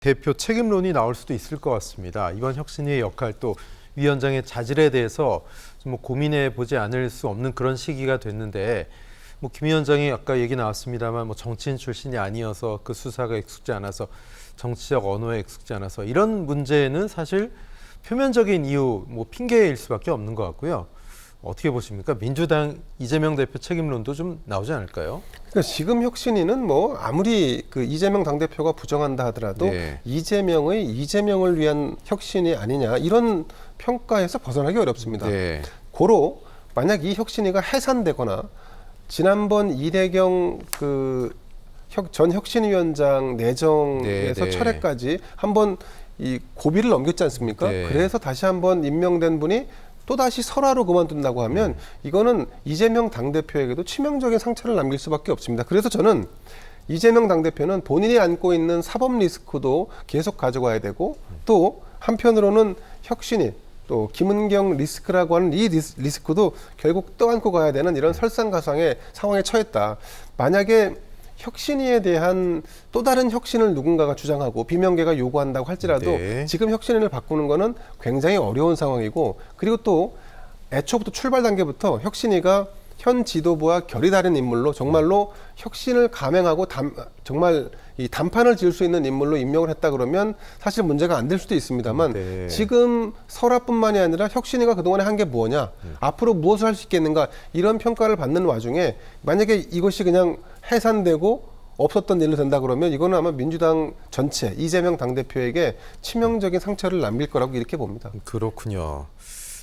대표 책임론이 나올 수도 있을 것 같습니다. 이번 혁신위의 역할 또 위원장의 자질에 대해서 좀 고민해 보지 않을 수 없는 그런 시기가 됐는데 김 위원장이 아까 얘기 나왔습니다만 정치인 출신이 아니어서 그 수사가 익숙지 않아서 정치적 언어에 익숙지 않아서 이런 문제는 사실 표면적인 이유 핑계일 수밖에 없는 것 같고요. 어떻게 보십니까? 민주당 이재명 대표 책임론도 좀 나오지 않을까요? 그러니까 지금 혁신위는 아무리 그 이재명 당대표가 부정한다 하더라도 이재명을 위한 혁신이 아니냐 이런 평가에서 벗어나기 어렵습니다. 고로 만약 이 혁신위가 해산되거나 지난번 이대경 전 혁신위원장 내정에서 철회까지 한번 이 고비를 넘겼지 않습니까? 그래서 다시 한번 임명된 분이 또다시 설화로 그만둔다고 하면 이거는 이재명 당대표에게도 치명적인 상처를 남길 수밖에 없습니다. 그래서 저는 이재명 당대표는 본인이 안고 있는 사법 리스크도 계속 가져가야 되고 또 한편으로는 혁신이 또 김은경 리스크라고 하는 이 리스크도 결국 떠안고 가야 되는 이런 설상가상의 상황에 처했다. 만약에 혁신위에 대한 또 다른 혁신을 누군가가 주장하고 비명계가 요구한다고 할지라도 지금 혁신위를 바꾸는 거는 굉장히 어려운 상황이고 그리고 또 애초부터 출발 단계부터 혁신위가 현 지도부와 결이 다른 인물로 정말로 혁신을 감행하고 정말 이 단판을 지을 수 있는 인물로 임명을 했다 그러면 사실 문제가 안 될 수도 있습니다만 지금 설화뿐만이 아니라 혁신위가 그동안에 한 게 뭐냐 앞으로 무엇을 할 수 있겠는가 이런 평가를 받는 와중에 만약에 이것이 그냥 해산되고 없었던 일로 된다 그러면 이거는 아마 민주당 전체 이재명 당대표에게 치명적인 상처를 남길 거라고 이렇게 봅니다. 그렇군요.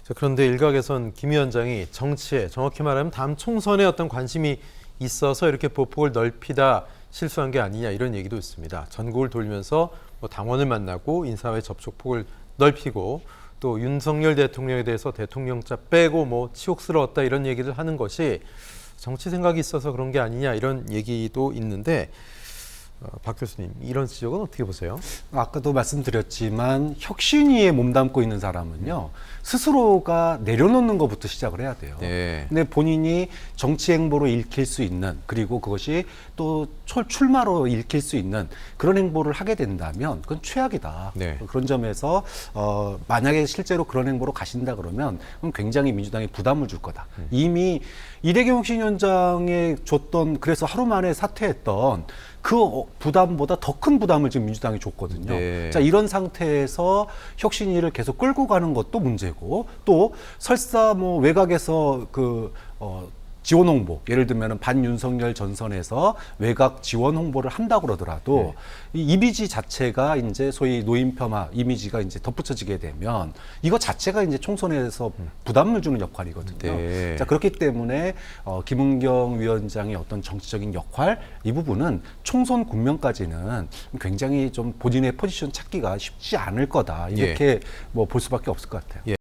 자, 그런데 일각에선 김 위원장이 정치에 정확히 말하면 다음 총선에 어떤 관심이 있어서 이렇게 보폭을 넓히다 실수한 게 아니냐 이런 얘기도 있습니다. 전국을 돌면서 당원을 만나고 인사회 접촉폭을 넓히고 또 윤석열 대통령에 대해서 대통령자 빼고 치욕스러웠다 이런 얘기를 하는 것이 정치 생각이 있어서 그런 게 아니냐 이런 얘기도 있는데 박 교수님 이런 지적은 어떻게 보세요? 아까도 말씀드렸지만 혁신위에 몸담고 있는 사람은요 스스로가 내려놓는 것부터 시작을 해야 돼요. 근데 본인이 정치 행보로 읽힐 수 있는 그리고 그것이 또 출마로 읽힐 수 있는 그런 행보를 하게 된다면 그건 최악이다. 그런 점에서 만약에 실제로 그런 행보로 가신다 그러면 굉장히 민주당에 부담을 줄 거다. 이미 이대경 혁신위원장에 줬던 그래서 하루 만에 사퇴했던 그 부담보다 더 큰 부담을 지금 민주당이 줬거든요. 자, 이런 상태에서 혁신위를 계속 끌고 가는 것도 문제고 또 설사 외곽에서 지원 홍보, 예를 들면 반윤석열 전선에서 외곽 지원 홍보를 한다고 그러더라도 이 이미지 자체가 이제 소위 노인 폄하 이미지가 이제 덧붙여지게 되면 이거 자체가 이제 총선에서 부담을 주는 역할이거든요. 자, 그렇기 때문에 김은경 위원장의 어떤 정치적인 역할 이 부분은 총선 국면까지는 굉장히 좀 본인의 포지션 찾기가 쉽지 않을 거다. 이렇게 볼 수밖에 없을 것 같아요.